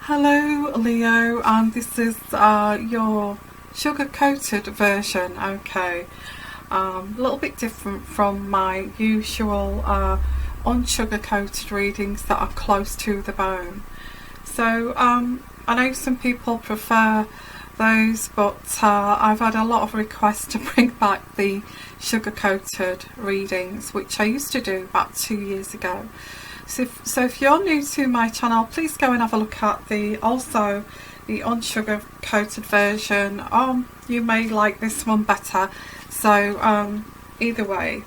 Hello Leo, and this is your sugar-coated version. Okay, a little bit different from my usual unsugar-coated readings that are close to the bone. So I know some people prefer those, but I've had a lot of requests to bring back the sugar-coated readings, which I used to do about 2 years ago. So if you're new to my channel, please go and have a look at the unsugar coated version. You may like this one better. So either way,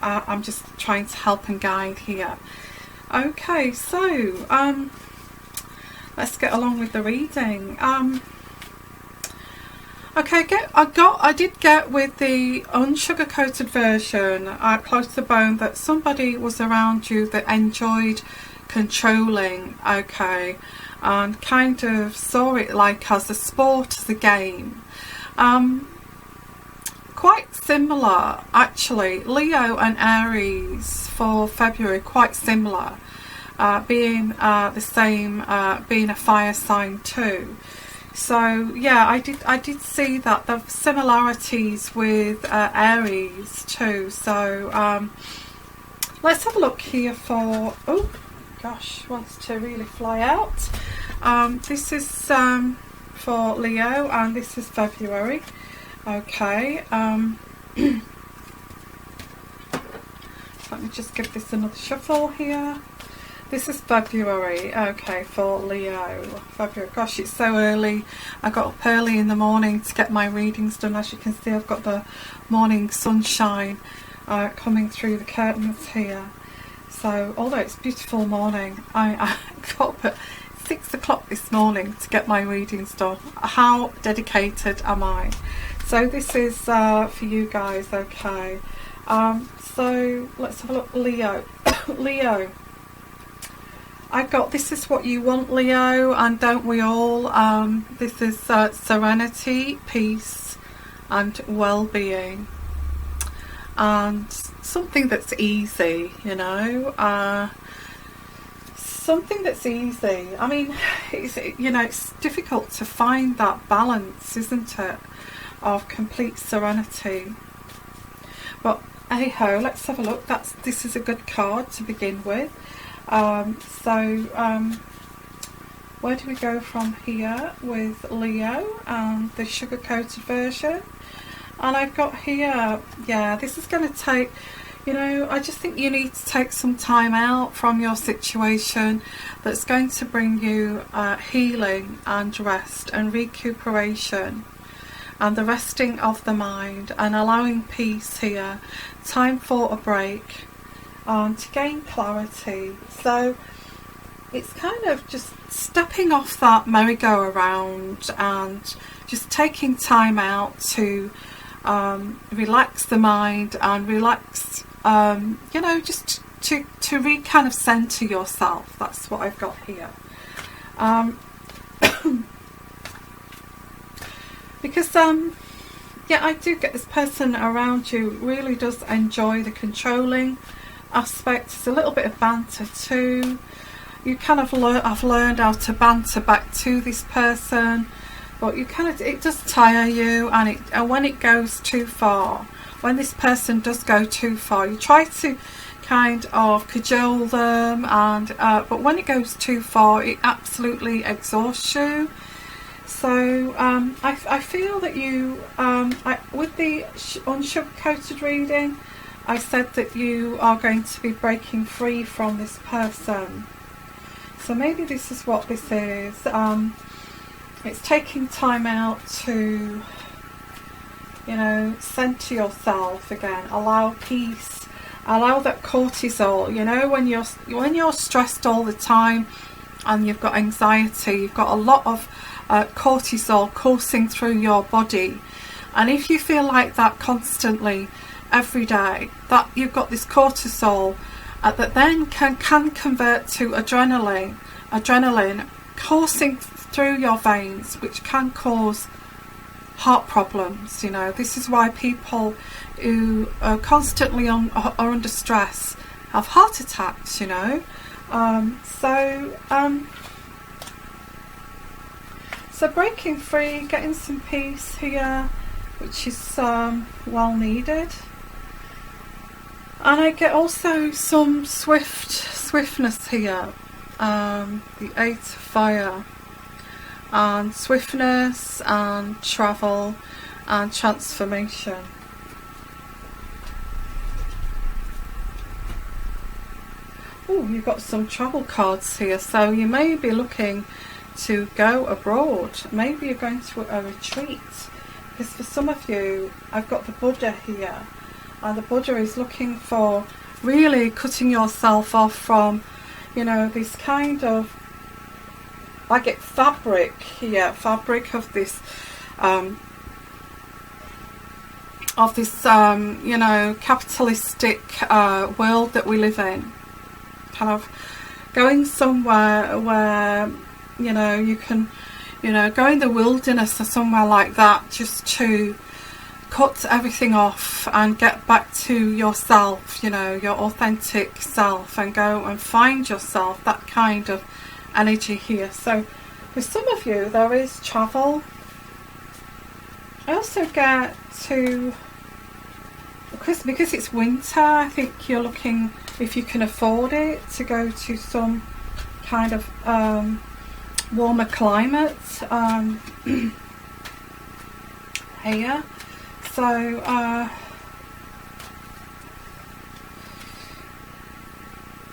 I'm just trying to help and guide here. Okay, so let's get along with the reading. Okay, I did get with the unsugar coated version, close to the bone, that somebody was around you that enjoyed controlling, okay, and kind of saw it like as a sport, as a game. Quite similar, actually. Leo and Aries for February, quite similar, being the same, being a fire sign too. So yeah, I did see that the similarities with Aries too. So let's have a look here for, oh gosh, wants to really fly out. This is for Leo, and this is February. Okay, let me just give this another shuffle here. This is February, okay, for Leo. February, gosh, it's so early. I got up early in the morning to get my readings done. As you can see, I've got the morning sunshine coming through the curtains here. So, although it's a beautiful morning, I got up at 6 o'clock this morning to get my readings done. How dedicated am I? So this is for you guys, okay. So let's have a look. Leo. Leo. I got, this is what you want, Leo, and don't we all? This is serenity, peace and well-being, and something that's easy, you know, something that's easy. I mean, it's difficult to find that balance, isn't it, of complete serenity. But hey ho, let's have a look. This is a good card to begin with. Where do we go from here with Leo and the sugar coated version? And I've got here, yeah, this is going to take, I just think you need to take some time out from your situation that's going to bring you healing and rest and recuperation and the resting of the mind and allowing peace here. Time for a break. To gain clarity. So it's kind of just stepping off that merry-go-round and just taking time out to relax the mind and relax, just to kind of center yourself. That's what I've got here. Because yeah, I do get this person around you really does enjoy the controlling aspect. It's a little bit of banter too. You kind of I've learned how to banter back to this person, but it does tire you, and when it goes too far, when this person does go too far, you try to kind of cajole them, and but when it goes too far, it absolutely exhausts you. So I feel that you with the unsugar-coated reading, I said that you are going to be breaking free from this person. So maybe this is what this is. It's taking time out to, center yourself again. Allow peace. Allow that cortisol. When you're stressed all the time and you've got anxiety, you've got a lot of cortisol coursing through your body. And if you feel like that constantly, every day, that you've got this cortisol that then can convert to adrenaline coursing through your veins, which can cause heart problems. This is why people who are constantly are under stress have heart attacks. So breaking free, getting some peace here, which is well needed. And I get also some swiftness here, the 8 of Fire, and swiftness and travel and transformation. Oh, you've got some travel cards here, so you may be looking to go abroad. Maybe you're going to a retreat, because for some of you, I've got the Buddha here, and the Buddha is looking for really cutting yourself off from, you know, this kind of, I get fabric here, fabric of this you know, capitalistic world that we live in. Kind of going somewhere where, you know, you can, you know, go in the wilderness or somewhere like that, just to cut everything off and get back to yourself, you know, your authentic self, and go and find yourself, that kind of energy here. So for some of you, there is travel. I also get to, because it's winter, I think you're looking, if you can afford it, to go to some kind of warmer climate here. So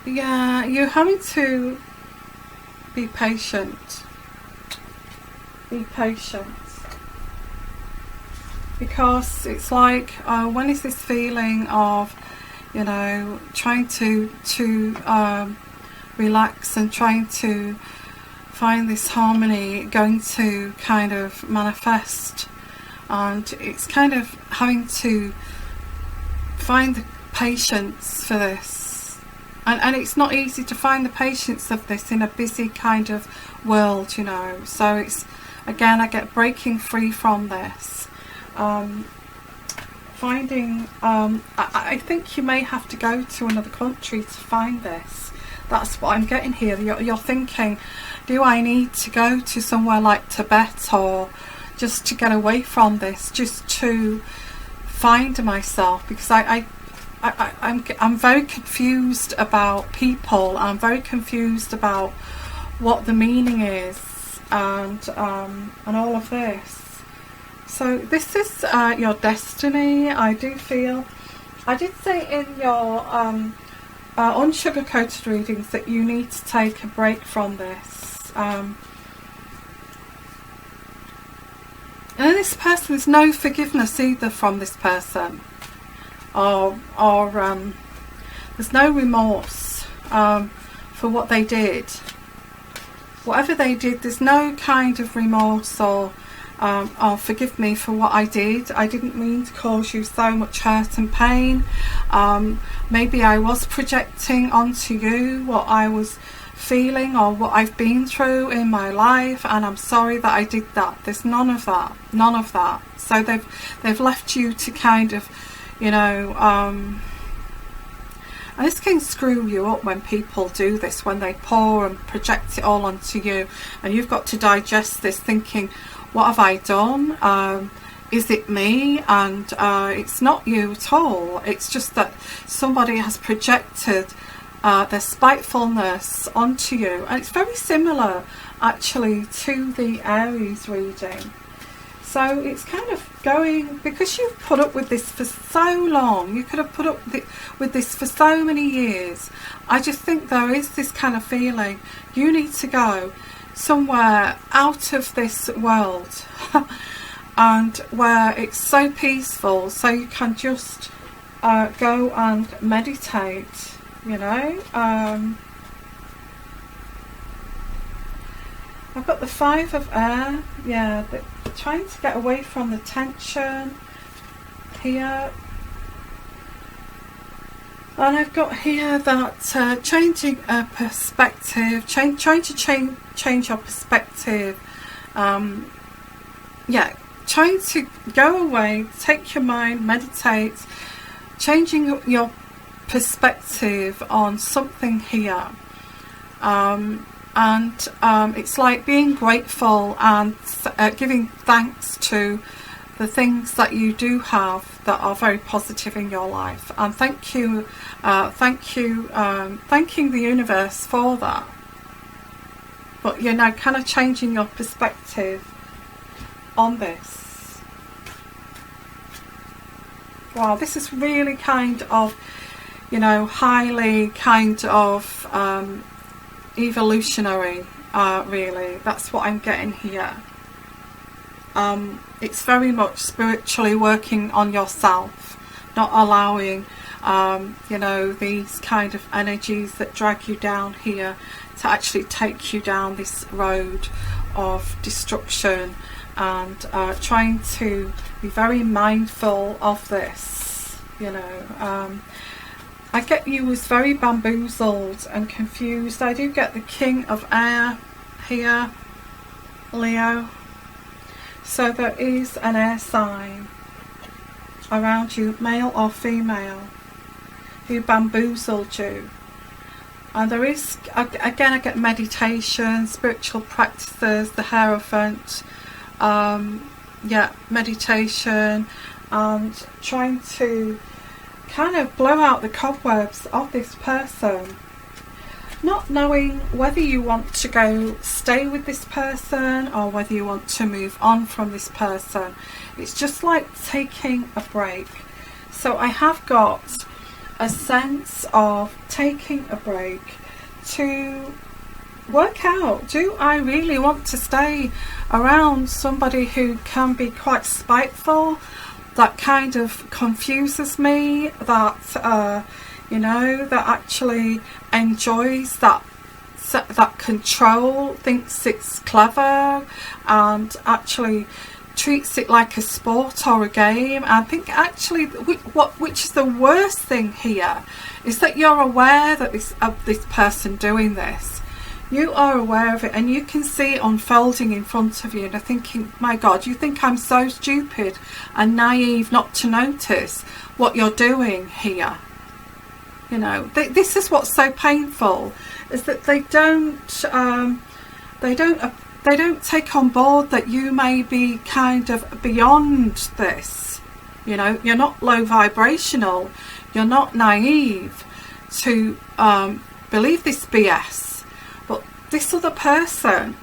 yeah, you're having to be patient. Be patient. Because it's like, when is this feeling of, you know, trying to relax and trying to find this harmony going to kind of manifest? And it's kind of having to find the patience for this. And it's not easy to find the patience of this in a busy kind of world, you know. So it's, again, I get breaking free from this. Finding, I think you may have to go to another country to find this. That's what I'm getting here. You're thinking, do I need to go to somewhere like Tibet, or just to get away from this, just to find myself? Because I'm very confused about people. I'm very confused about what the meaning is, and all of this. So this is your destiny. I do feel, I did say in your unsugar-coated readings that you need to take a break from this. And in this person, there's no forgiveness either from this person, or there's no remorse for what they did. Whatever they did, there's no kind of remorse or forgive me for what I did. I didn't mean to cause you so much hurt and pain. Maybe I was projecting onto you what I was feeling or what I've been through in my life, and I'm sorry that I did that. There's none of that. So they've left you to kind of, you know, and this can screw you up when people do this, when they pour and project it all onto you, and you've got to digest this thinking, what have I done? Is it me? And it's not you at all. It's just that somebody has projected their spitefulness onto you. And it's very similar actually to the Aries reading. So it's kind of going, because you've put up with this for so long, you could have put up with this for so many years. I just think there is this kind of feeling you need to go somewhere out of this world and where it's so peaceful, so you can just go and meditate, you know. I've got the 5 of air, yeah, but trying to get away from the tension here. And I've got here that changing a perspective, trying to change your perspective. Yeah, trying to go away, take your mind, meditate, changing your perspective on something here. And it's like being grateful and giving thanks to the things that you do have that are very positive in your life, and thanking the universe for that. But you know, kind of changing your perspective on this. Wow, this is really kind of, you know, highly kind of evolutionary, really. That's what I'm getting here. It's very much spiritually working on yourself, not allowing you know, these kind of energies that drag you down here to actually take you down this road of destruction, and trying to be very mindful of this, you know. I get you was very bamboozled and confused. I do get the King of Air here, Leo. So there is an air sign around you, male or female, who bamboozled you. And there is, again, I get meditation, spiritual practices, the Hierophant, yeah, meditation, and trying to kind of blow out the cobwebs of this person, not knowing whether you want to go stay with this person or whether you want to move on from this person. It's just like taking a break. So I have got a sense of taking a break to work out, do I really want to stay around somebody who can be quite spiteful, that kind of confuses me, that you know, that actually enjoys that control, thinks it's clever, and actually treats it like a sport or a game. I think actually which is the worst thing here is that you're aware that of this person doing this. You are aware of it, and you can see it unfolding in front of you, and you're thinking, my God, you think I'm so stupid and naive not to notice what you're doing here. You know, this is what's so painful, is that they don't take on board that you may be kind of beyond this. You know, you're not low vibrational, you're not naive to believe this BS. But this other person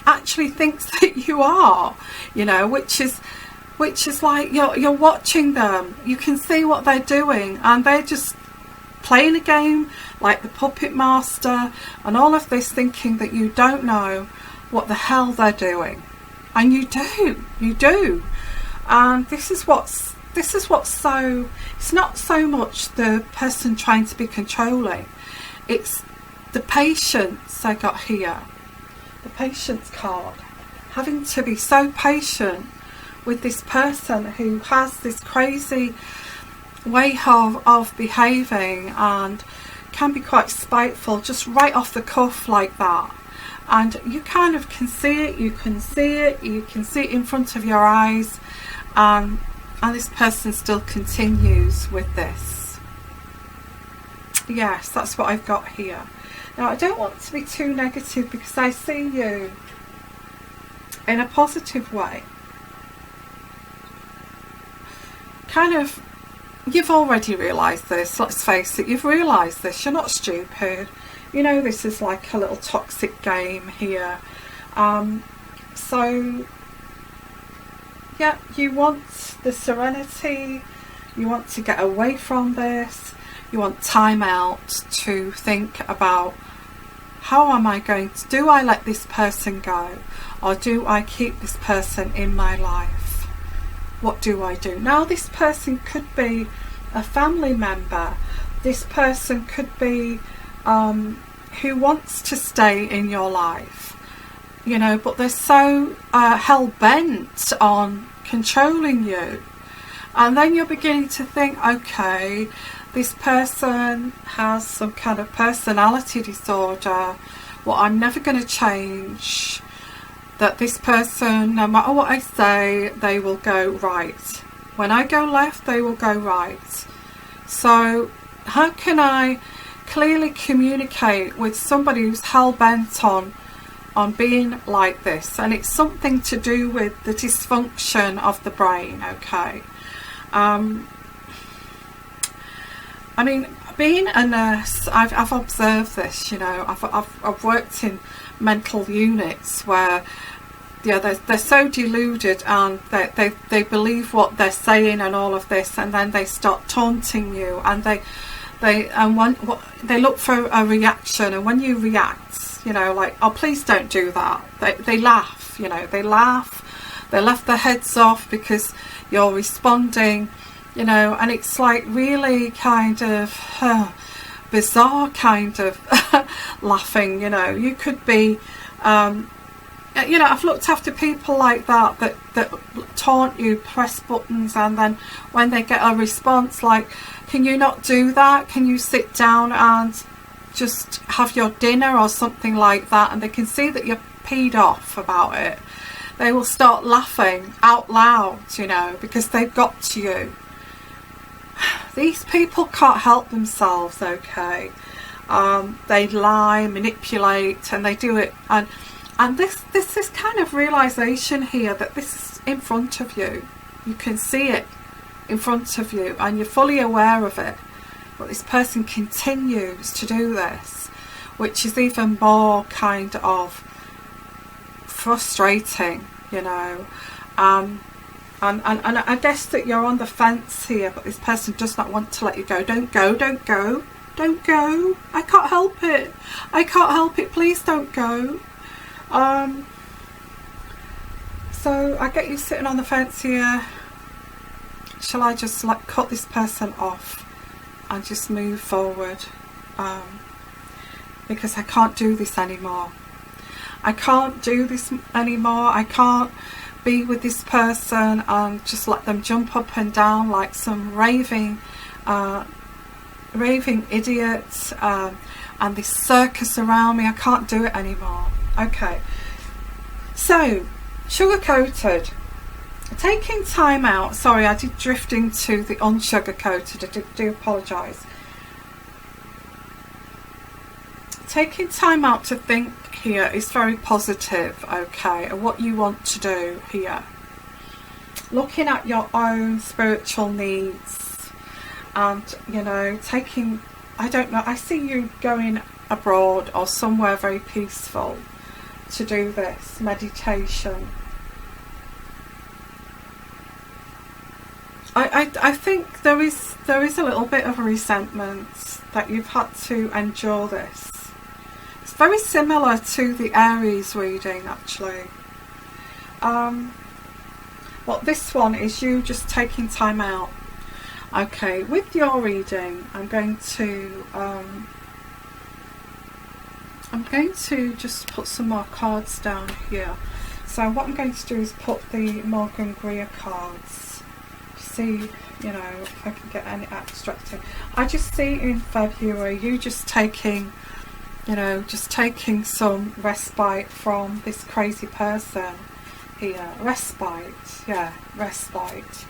actually thinks that you are, you know, which is like you're watching them, you can see what they're doing, and they're just playing a game like the puppet master and all of this, thinking that you don't know what the hell they're doing, and you do. And this is what's so, it's not so much the person trying to be controlling, it's the patience I got here, the patience card, having to be so patient with this person who has this crazy way of behaving and can be quite spiteful, just right off the cuff like that. And you kind of can see it, you can see it in front of your eyes, and this person still continues with this. Yes, that's what I've got here. Now, I don't want to be too negative, because I see you in a positive way. Kind of, you've already realised this, let's face it, you've realised this, you're not stupid. You know, this is like a little toxic game here. So, yeah, you want the serenity, you want to get away from this, you want time out to think about, how am I going to, do I let this person go, or do I keep this person in my life? What do I do? Now, this person could be a family member, this person could be who wants to stay in your life, you know, but they're so hell-bent on controlling you. And then you're beginning to think, okay, this person has some kind of personality disorder, well, I'm never going to change, that this person, no matter what I say, they will go right. When I go left, they will go right. So how can I clearly communicate with somebody who's hell-bent on being like this, and it's something to do with the dysfunction of the brain. Okay. I mean, being a nurse, I've observed this, you know. I've worked in mental units where, yeah, they're so deluded, and they believe what they're saying and all of this, and then they start taunting you, and they look for a reaction, and when you react, you know, like, oh, please don't do that, they laugh, you know, they laugh their heads off because you're responding, you know, and it's like really kind of bizarre kind of laughing, you know. You could be, you know, I've looked after people like that taunt you, press buttons, and then when they get a response like, can you not do that? Can you sit down and just have your dinner or something like that? And they can see that you're peed off about it. They will start laughing out loud, you know, because they've got to you. These people can't help themselves, okay? They lie, manipulate, and they do it. And this is kind of realization here that this is in front of you. You can see it in front of you, and you're fully aware of it. But this person continues to do this, which is even more kind of frustrating, you know. And I guess that you're on the fence here, but this person does not want to let you go. Don't go, don't go, don't go. I can't help it. I can't help it. Please don't go. So I get you sitting on the fence here. Shall I just like cut this person off and just move forward? Because I can't do this anymore. I can't do this anymore. I can't be with this person and just let them jump up and down like some raving idiots, and this circus around me. I can't do it anymore. Okay, so sugar-coated, taking time out. Sorry, I did drift into the unsugar-coated. I do apologise. Taking time out to think here is very positive, okay, and what you want to do here. Looking at your own spiritual needs, and, you know, taking, I don't know, I see you going abroad or somewhere very peaceful to do this meditation. I think there is a little bit of resentment that you've had to endure this. It's very similar to the Aries reading, actually. Well, this one is you just taking time out. Okay, with your reading, I'm going to just put some more cards down here. So what I'm going to do is put the Morgan Greer cards. See, you know, if I can get any abstracting. I just see in February you just taking, you know, just taking some respite from this crazy person here. Respite, yeah, respite.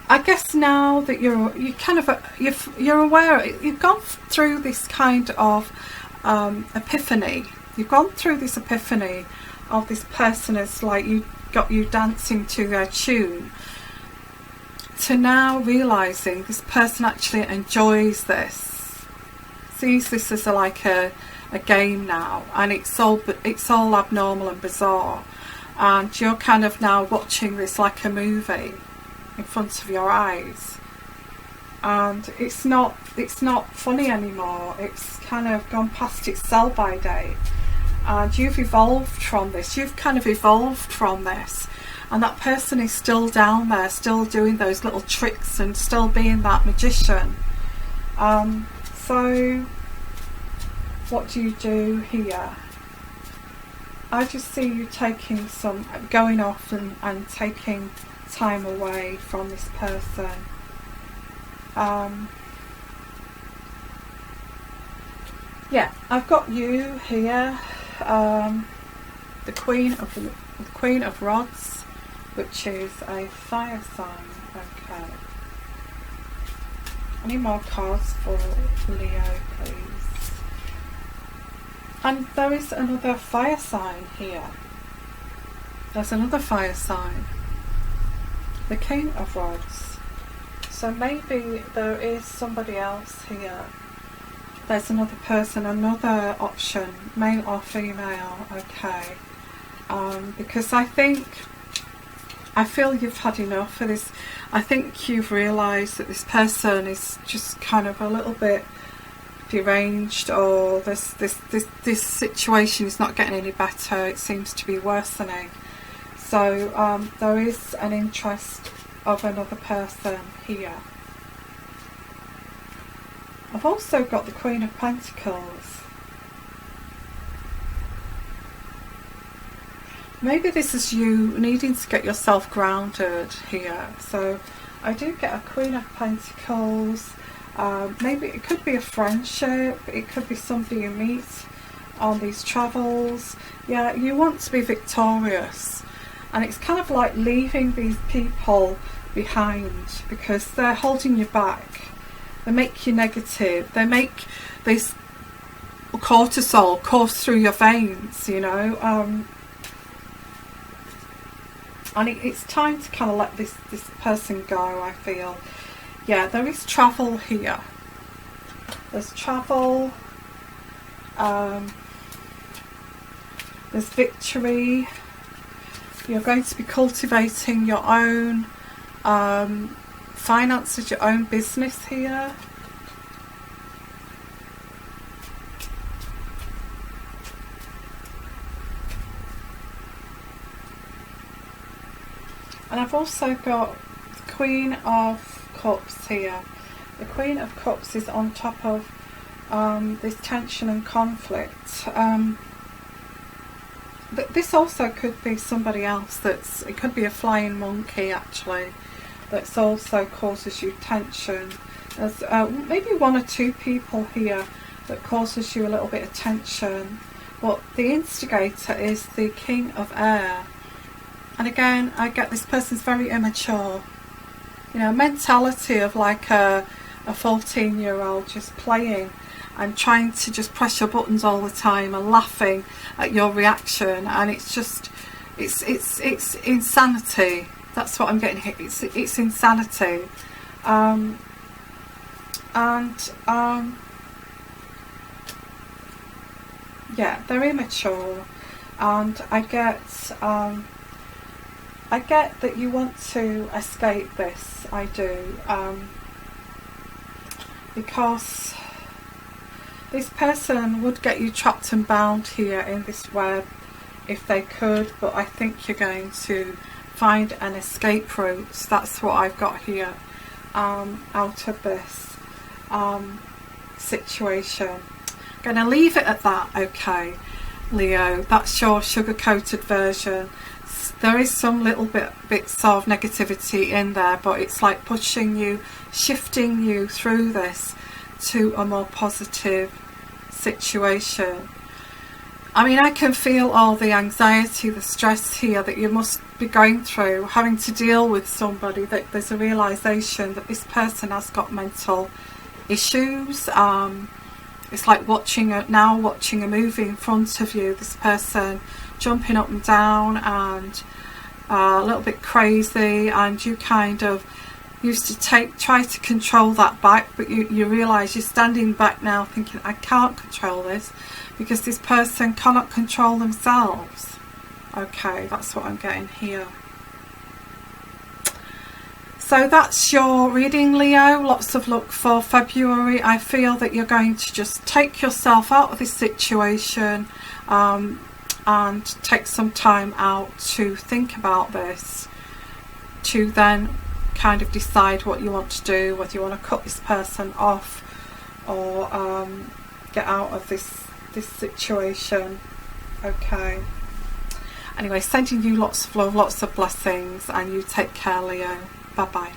I guess now that you're aware, you've gone through this kind of epiphany. You've gone through this epiphany of this person as like you got you dancing to their tune, to now realizing this person actually enjoys this, sees this as like a game now, and it's all abnormal and bizarre, and you're kind of now watching this like a movie in front of your eyes, and it's not funny anymore. It's kind of gone past its sell-by date, and you've evolved from this. You've kind of evolved from this, and that person is still down there, still doing those little tricks and still being that magician. So what do you do here? I just see you taking some, going off and taking time away from this person. Yeah, I've got you here, the Queen of Rods, which is a fire sign. Okay. Any more cards for Leo, please? And there is another fire sign here. There's another fire sign. The King of Rods. So maybe there is somebody else here. There's another person, another option, male or female, okay. Because I feel you've had enough of this. I think you've realised that this person is just kind of a little bit deranged, or this situation is not getting any better. It seems to be worsening. So there is an interest of another person here. I've also got the Queen of Pentacles. Maybe this is you needing to get yourself grounded here. So I do get a Queen of Pentacles. Maybe it could be a friendship. It could be somebody you meet on these travels. Yeah, you want to be victorious. And it's kind of like leaving these people behind because they're holding you back. They make you negative. They make this cortisol course through your veins, you know. And it's time to kind of let this person go, I feel. Yeah, there is travel here. There's travel. There's victory. You're going to be cultivating your own finances, your own business here. And I've also got the Queen of Cups here. The Queen of Cups is on top of this tension and conflict. But this also could be somebody else. It could be a flying monkey actually. That's also causes you tension. There's maybe one or two people here that causes you a little bit of tension. But the instigator is the King of Air. And again, I get this person's very immature. You know, mentality of like a 14-year-old just playing and trying to just press your buttons all the time and laughing at your reaction. And it's just, it's insanity. That's what I'm getting here. It's insanity. Yeah, they're immature. And I get that you want to escape this, I do, because this person would get you trapped and bound here in this web if they could, but I think you're going to find an escape route. That's what I've got here out of this situation. I'm going to leave it at that, okay, Leo. That's your sugar-coated version. There is some little bits of negativity in there, but it's like pushing you, shifting you through this to a more positive situation. I mean, I can feel all the anxiety, the stress here that you must be going through, having to deal with somebody. That there's a realization that this person has got mental issues. It's like watching a movie in front of you. This person jumping up and down and a little bit crazy, and you kind of used to try to control that back, but you realise you're standing back now thinking, I can't control this, because this person cannot control themselves. Okay, that's what I'm getting here. So that's your reading, Leo. Lots of luck for February. I feel that you're going to just take yourself out of this situation and take some time out to think about this, to then kind of decide what you want to do, whether you want to cut this person off or get out of this situation. Okay. Anyway, sending you lots of love, lots of blessings, and you take care, Leo. Bye bye.